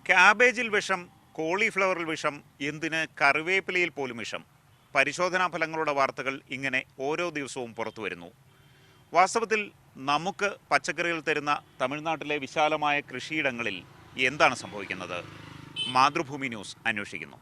ക്യാബേജിൽ വിഷം, കോളിഫ്ലവറിൽ വിഷം, എന്തിന് കറിവേപ്പിലയിൽ പോലും വിഷം. പരിശോധനാ ഫലങ്ങളുടെ വാർത്തകൾ ഇങ്ങനെ ഓരോ ദിവസവും പുറത്തു വരുന്നു. വാസ്തവത്തിൽ നമുക്ക് പച്ചക്കറികൾ തരുന്ന തമിഴ്നാട്ടിലെ വിശാലമായ കൃഷിയിടങ്ങളിൽ എന്താണ് സംഭവിക്കുന്നത്? മാതൃഭൂമി ന്യൂസ് അന്വേഷിക്കുന്നു.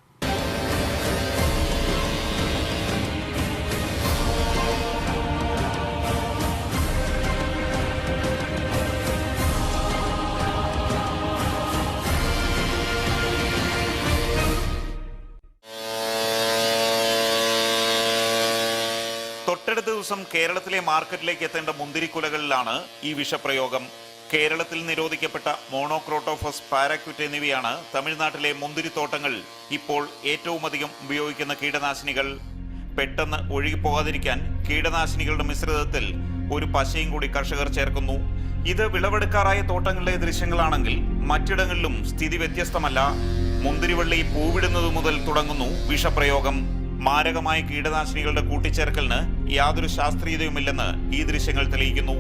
തൊട്ടടുത്ത ദിവസം കേരളത്തിലെ മാർക്കറ്റിലേക്ക് എത്തേണ്ട മുന്തിരിക്കുലകളിലാണ് ഈ വിഷപ്രയോഗം. കേരളത്തിൽ നിരോധിക്കപ്പെട്ട മോണോക്രോട്ടോഫസ്, പാരാക്യൂറ്റ് എന്നിവയാണ് തമിഴ്നാട്ടിലെ മുന്തിരിത്തോട്ടങ്ങൾ ഇപ്പോൾ ഏറ്റവും അധികം ഉപയോഗിക്കുന്ന കീടനാശിനികൾ. പെട്ടെന്ന് ഒഴുകിപ്പോകാതിരിക്കാൻ കീടനാശിനികളുടെ മിശ്രിതത്തിൽ ഒരു പശയും കൂടി കർഷകർ ചേർക്കുന്നു. ഇത് വിളവെടുക്കാറായ തോട്ടങ്ങളിലെ ദൃശ്യങ്ങളാണെങ്കിൽ മറ്റിടങ്ങളിലും സ്ഥിതി വ്യത്യസ്തമല്ല. മുന്തിരിവള്ളി പൂവിടുന്നതു മുതൽ തുടങ്ങുന്നു വിഷപ്രയോഗം. മാരകമായ കീടനാശിനികളുടെ കൂട്ടിച്ചേർക്കലിന് യാതൊരു ശാസ്ത്രീയതയുമില്ലെന്ന് ഈ ദൃശ്യങ്ങൾ തെളിയിക്കുന്നു.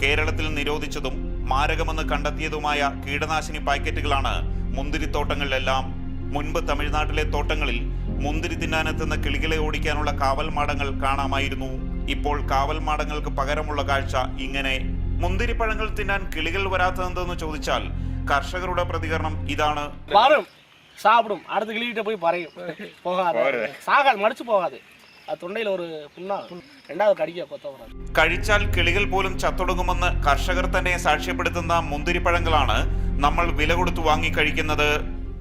കേരളത്തിൽ നിരോധിച്ചതും മാരകമെന്ന് കണ്ടെത്തിയതുമായ കീടനാശിനി പാക്കറ്റുകളാണ് മുന്തിരിത്തോട്ടങ്ങളിലെല്ലാം. മുൻപ് തമിഴ്നാട്ടിലെ തോട്ടങ്ങളിൽ മുന്തിരി തിന്നാനെത്തുന്ന കിളികളെ ഓടിക്കാനുള്ള കാവൽ മാടങ്ങൾ കാണാമായിരുന്നു. ഇപ്പോൾ കാവൽ മാടങ്ങൾക്ക് പകരമുള്ള കാഴ്ച ഇങ്ങനെ. മുന്തിരിപ്പഴങ്ങൾ തിന്നാൻ കിളികൾ വരാത്തതെന്ന് ചോദിച്ചാൽ കർഷകരുടെ പ്രതികരണം ഇതാണ്. சாப்பிடும் அடுத்த கிளிகிட்ட போய் பறையும் போகாது, சாகாது, மடிச்சு போகாது. அது തൊണ്ടയിൽ ഒരു പുണ്ണ രണ്ടാമത് കടിക്കുക കൊത്തവരാണ്. കഴിച്ചാൽ കിളികൾ പോലും ചത്തൊടുങ്ങുമെന്ന് കർഷകർ തന്നെ സാക്ഷ്യപ്പെടുത്തുന്ന മുന്തിരിപ്പഴങ്ങളാണ് നമ്മൾ വില കൊടുത്തു വാങ്ങി കഴിക്കുന്നത്.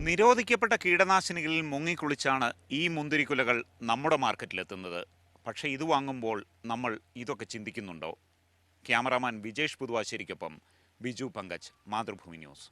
നിരോധിക്കപ്പെട്ട കീടനാശിനികളിൽ മുങ്ങിക്കുളിച്ചാണ് ഈ മുന്തിരിക്കുലകൾ നമ്മുടെ മാർക്കറ്റിലെത്തുന്നത്. പക്ഷേ ഇത് വാങ്ങുമ്പോൾ നമ്മൾ ഇതൊക്കെ ചിന്തിക്കുന്നുണ്ടോ? ക്യാമറാമാൻ വിജേഷ് പുതുവാശ്ശേരിക്കൊപ്പം ബിജു പങ്കജ്, മാതൃഭൂമി ന്യൂസ്.